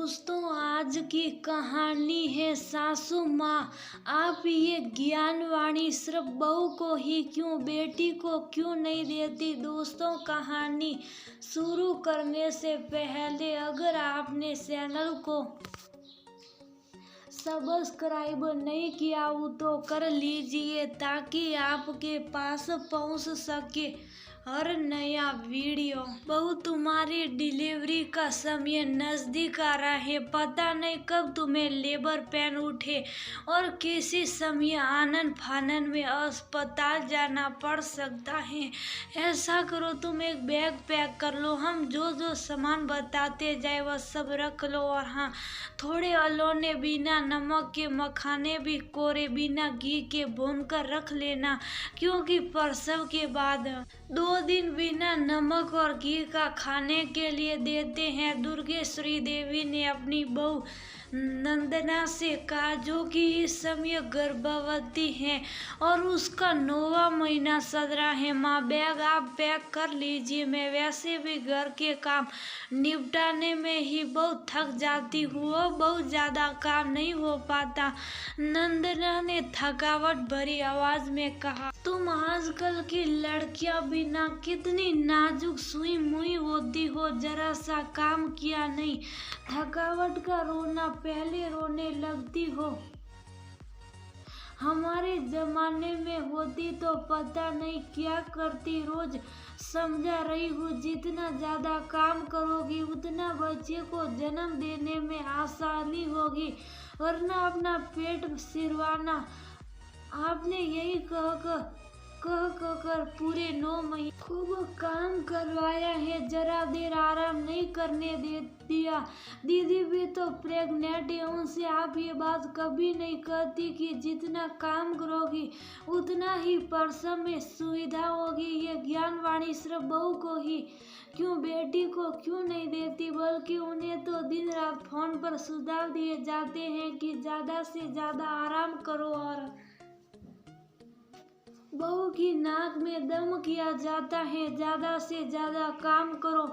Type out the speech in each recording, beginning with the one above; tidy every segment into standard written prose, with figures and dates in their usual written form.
दोस्तों, आज की कहानी है सासू माँ। आप ये ज्ञानवाणी सिर्फ बहू को ही क्यों, बेटी को क्यों नहीं देती। दोस्तों, कहानी शुरू करने से पहले अगर आपने चैनल को सब्सक्राइब नहीं किया हो तो कर लीजिए ताकि आपके पास पहुंच सके हर नया वीडियो। बहू, तुम्हारी डिलीवरी का समय नजदीक आ रहा है। पता नहीं कब तुम्हें लेबर पेन उठे और किसी समय आनन फानन में अस्पताल जाना पड़ सकता है। ऐसा करो, तुम एक बैग पैक कर लो। हम जो जो सामान बताते जाए वह सब रख लो। और हाँ, थोड़े अलोने बिना नमक के मखाने भी कोरे बिना घी के भूनकर रख लेना, क्योंकि प्रसव के बाद 2 दिन बिना नमक और घी का खाने के लिए देते हैं। दुर्गेश्वरी देवी ने अपनी बहू नंदना से कहा, जो कि इस समय गर्भवती है और उसका 9वां महीना चल रहा है। माँ, बैग आप पैक कर लीजिए। मैं वैसे भी घर के काम निपटाने में ही बहुत थक जाती हूँ और बहुत ज्यादा काम नहीं हो पाता। नंदना ने थकावट भरी आवाज में कहा, तुम आजकल की लड़कियां बिना कितनी नाजुक सुई मुई होती हो, जरा सा काम किया नहीं थकावट का रोना पहले रोने लगती हो। हमारे जमाने में होती तो पता नहीं क्या करती। रोज समझा रही हूँ, जितना ज्यादा काम करोगी उतना बच्चे को जन्म देने में आसानी होगी, वरना अपना पेट सिरवाना। आपने यही कह कर पूरे 9 महीने खूब काम करवाया है, जरा देर आराम नहीं करने दे दिया। दीदी भी तो प्रेग्नेंट है, उनसे आप ये बात कभी नहीं कहती कि जितना काम करोगी उतना ही प्रसव में सुविधा होगी। ये ज्ञानवाणी सिर्फ बहू को ही क्यों, बेटी को क्यों नहीं देती, बल्कि उन्हें तो दिन रात फोन पर सुझाव दिए जाते हैं कि ज्यादा से ज्यादा आराम करो और बहू की नाक में दम किया जाता है, ज्यादा से ज्यादा काम करो।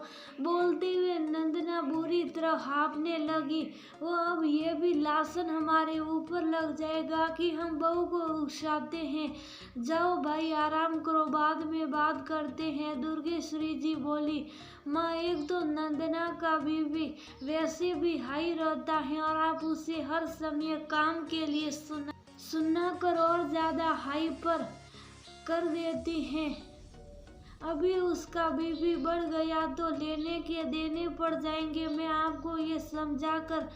बोलते हुए नंदना बुरी तरह हाँफने लगी। वो अब ये भी लासन हमारे ऊपर लग जाएगा कि हम बहू को उकसाते हैं। जाओ भाई, आराम करो, बाद में बात करते हैं। दुर्गेश्वरी जी बोली। माँ, एक तो नंदना का बीबी वैसे भी हाई रहता है और आप उसे हर समय काम के लिए सुना कर और ज्यादा हाई पर कर देती हैं। अभी उसका बीबी बढ़ गया तो लेने के देने पड़ जाएंगे। मैं आपको ये समझा कर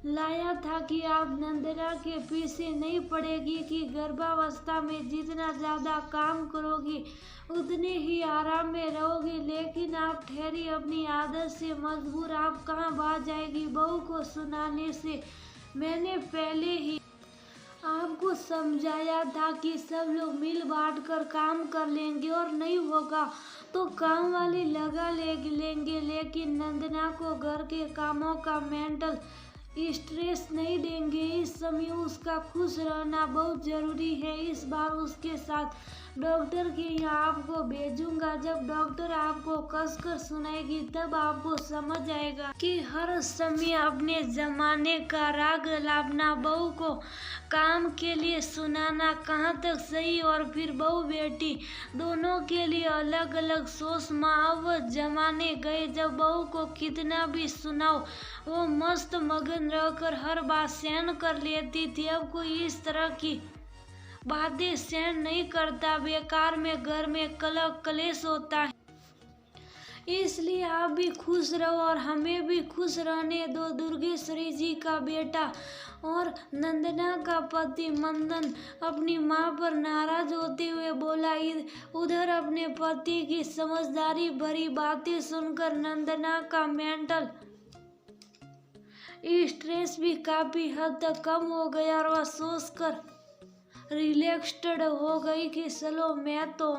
लाया था कि आप नंदना के पीछे नहीं पड़ेगी कि गर्भावस्था में जितना ज्यादा काम करोगी उतने ही आराम में रहोगी, लेकिन आप ठहरी अपनी आदत से मजबूर। आप कहाँ भाग जाएगी बहू को सुनाने से। मैंने पहले ही आपको समझाया था कि सब लोग मिल बांट कर काम कर लेंगे और नहीं होगा तो काम वाली लगा लेंगे, लेकिन नंदना को घर के कामों का मेंटल स्ट्रेस नहीं देंगे। इस समय उसका खुश रहना बहुत जरूरी है। इस बार उसके साथ डॉक्टर के यहाँ आपको भेजूंगा। जब डॉक्टर आपको कसकर सुनाएगी तब आपको समझ आएगा कि हर समय अपने जमाने का राग लापना, बहू को काम के लिए सुनाना कहाँ तक सही, और फिर बहू बेटी दोनों के लिए अलग अलग सोच। माँ, अब जमाने गए जब बहू को कितना भी सुनाओ वो मस्त मगन रहकर हर बात सहन कर लेती थी। अब कोई इस तरह की बातें सहन नहीं करता। बेकार में घर में कलेश होता है। इसलिए आप भी खुश रहो और हमें भी खुश रहने दो। दुर्गेश्वरी जी का बेटा और नंदना का पति मंदन अपनी माँ पर नाराज होते हुए बोला। उधर अपने पति की समझदारी भरी बातें सुनकर नंदना का मेंटल स्ट्रेस भी काफी हद तक कम हो गया और वह सोचकर रिलैक्स्ड हो गई कि चलो, मैं तो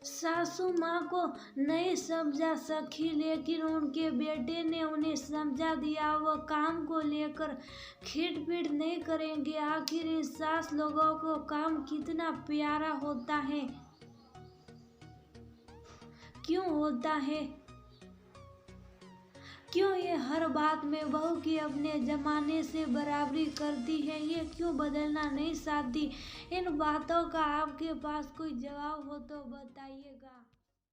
सासू माँ को नहीं समझा सकी, लेकिन उनके बेटे ने उन्हें समझा दिया। वो काम को लेकर खिटपिट नहीं करेंगे। आखिर इस सास लोगों को काम कितना प्यारा होता है, क्यों होता है क्यों ये हर बात में बहू की अपने जमाने से बराबरी करती है, ये क्यों बदलना नहीं चाहती? इन बातों का आपके पास कोई जवाब हो तो बताइएगा।